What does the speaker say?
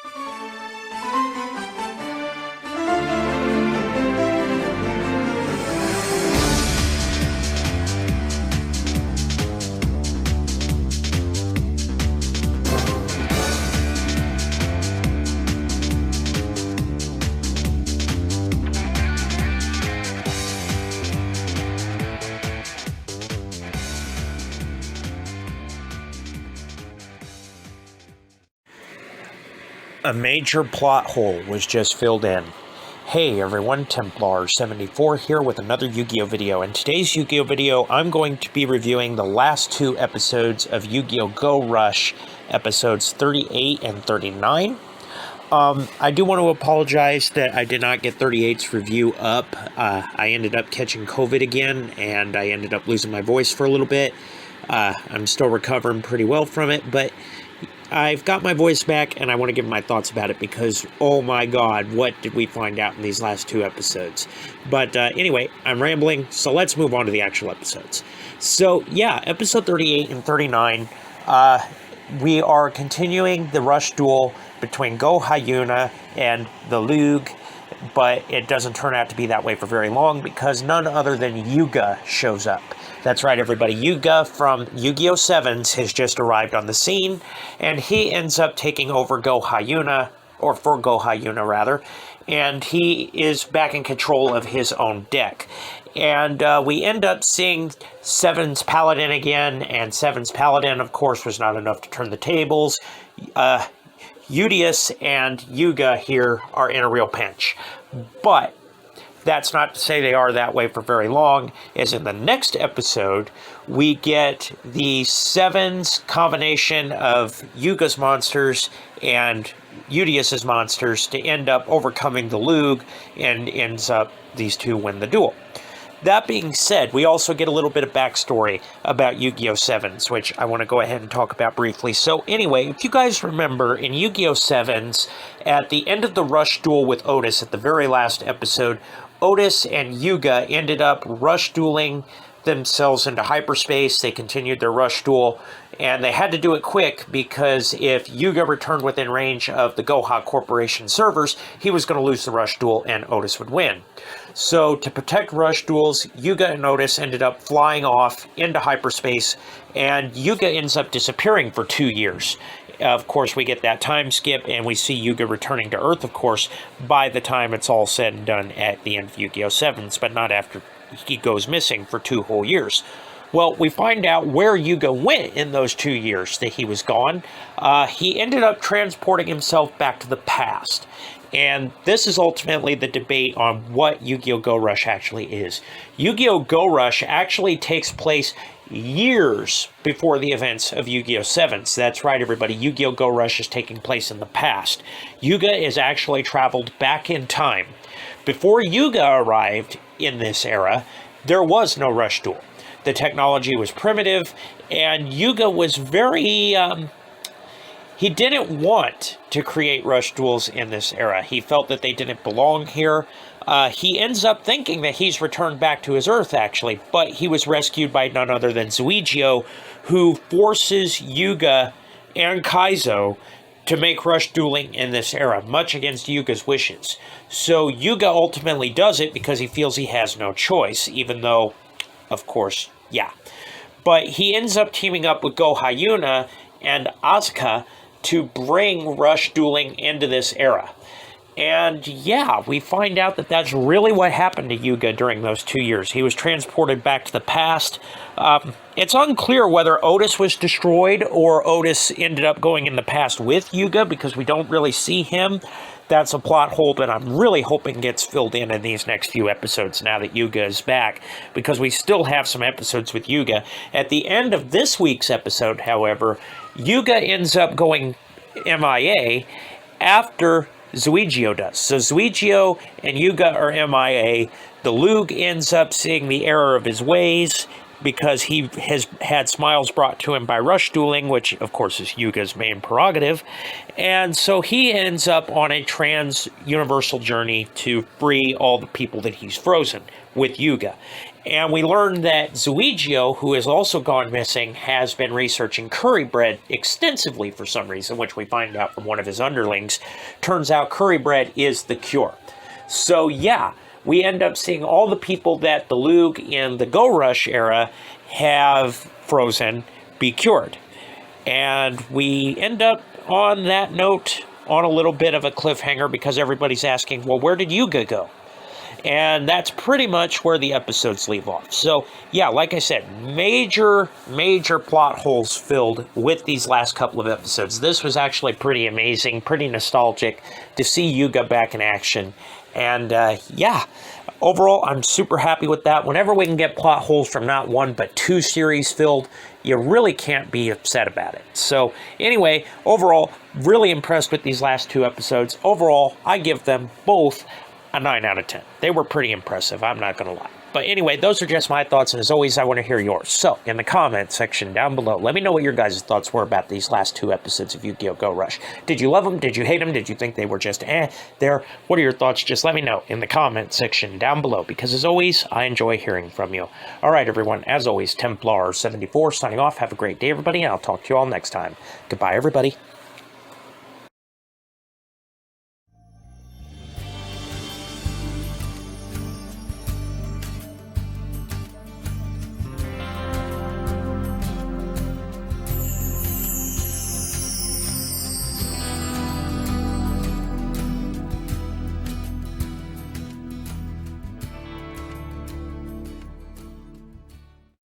A major plot hole was just filled in. Hey everyone, Templar74 here with another Yu-Gi-Oh video. In today's Yu-Gi-Oh video, I'm going to be reviewing the last two episodes of Yu-Gi-Oh! Go Rush, episodes 38 and 39. I do want to apologize that I did not get 38's review up. I ended up catching COVID again, and I ended up losing my voice for a little bit. I'm still recovering pretty well from it, but I've got my voice back, and I want to give my thoughts about it because, oh my god, what did we find out in these last two episodes? But anyway, I'm rambling, so let's move on to the actual episodes. So yeah, episode 38 and 39, we are continuing the rush duel between Go Hyuna and the Lug, but it doesn't turn out to be that way for very long because none other than Yuga shows up. That's right, everybody. Yuga from Yu-Gi-Oh! 7s has just arrived on the scene, and he ends up taking over Go Hyuna, or for Go Hyuna, rather, and he is back in control of his own deck. And we end up seeing 7's Paladin again, and 7's Paladin, of course, was not enough to turn the tables. Udius and Yuga here are in a real pinch. But that's not to say they are that way for very long, as in the next episode, we get the 7's combination of Yuga's monsters and Udius's monsters to end up overcoming the Lug, and ends up these two win the duel. That being said, we also get a little bit of backstory about Yu-Gi-Oh! 7s, which I want to go ahead and talk about briefly. So anyway, if you guys remember, in Yu-Gi-Oh! 7s, at the end of the rush duel with Otis at the very last episode, Otis and Yuga ended up rush dueling themselves into hyperspace. They continued their rush duel, and they had to do it quick because if Yuga returned within range of the Goha Corporation servers, he was going to lose the rush duel and Otis would win. So to protect rush duels, Yuga and Otis ended up flying off into hyperspace, and Yuga ends up disappearing for 2 years. Of course, we get that time skip, and we see Yuga returning to Earth, of course, by the time it's all said and done at the end of Yu-Gi-Oh! 7s, but not after he goes missing for 2 whole years. Well, we find out where Yuga went in those 2 years that he was gone. He ended up transporting himself back to the past. And this is ultimately the debate on what Yu-Gi-Oh! Go Rush actually is. Yu-Gi-Oh! Go Rush actually takes place years before the events of Yu-Gi-Oh! 7s. That's right, everybody. Yu-Gi-Oh! Go Rush is taking place in the past. Yuga is actually traveled back in time. Before Yuga arrived in this era, there was no rush duel. The technology was primitive, and Yuga was very... he didn't want to create rush duels in this era. He felt that they didn't belong here. He ends up thinking that he's returned back to his Earth, actually, but he was rescued by none other than Zuigio, who forces Yuga and Kaizo to make rush dueling in this era, much against Yuga's wishes. So Yuga ultimately does it because he feels he has no choice, even though, of course, yeah. But he ends up teaming up with Go Hyuna and Asuka to bring rush dueling into this era. And yeah, we find out that that's really what happened to Yuga during those 2 years. He was transported back to the past. It's unclear whether Otis was destroyed or Otis ended up going in the past with Yuga because we don't really see him. That's a plot hole that I'm really hoping gets filled in these next few episodes now that Yuga is back, because we still have some episodes with Yuga. At the end of this week's episode, however, Yuga ends up going MIA after Zuigio does. So Zuigio and Yuga are MIA. The Lug ends up seeing the error of his ways because he has had smiles brought to him by rush dueling, which of course is Yuga's main prerogative. And so he ends up on a trans-universal journey to free all the people that he's frozen with Yuga. And we learn that Zuigio, who has also gone missing, has been researching curry bread extensively for some reason, which we find out from one of his underlings. Turns out curry bread is the cure. So yeah, we end up seeing all the people that the Loog in the Go Rush era have frozen be cured. And we end up on that note on a little bit of a cliffhanger because everybody's asking, well, where did Yuga go? And that's pretty much where the episodes leave off. So, yeah, like I said, major plot holes filled with these last couple of episodes. This was actually pretty amazing, pretty nostalgic to see Yuga back in action. And, yeah, overall, I'm super happy with that. Whenever we can get plot holes from not one but two series filled, you really can't be upset about it. So, anyway, overall, really impressed with these last two episodes. Overall, I give them both a 9 out of 10. They were pretty impressive, I'm not going to lie. But anyway, those are just my thoughts, and as always, I want to hear yours. So, in the comment section down below, let me know what your guys' thoughts were about these last two episodes of Yu-Gi-Oh! Go Rush. Did you love them? Did you hate them? Did you think they were just there? What are your thoughts? Just let me know in the comment section down below, because as always, I enjoy hearing from you. Alright, everyone, as always, Templar74 signing off. Have a great day, everybody, and I'll talk to you all next time. Goodbye, everybody.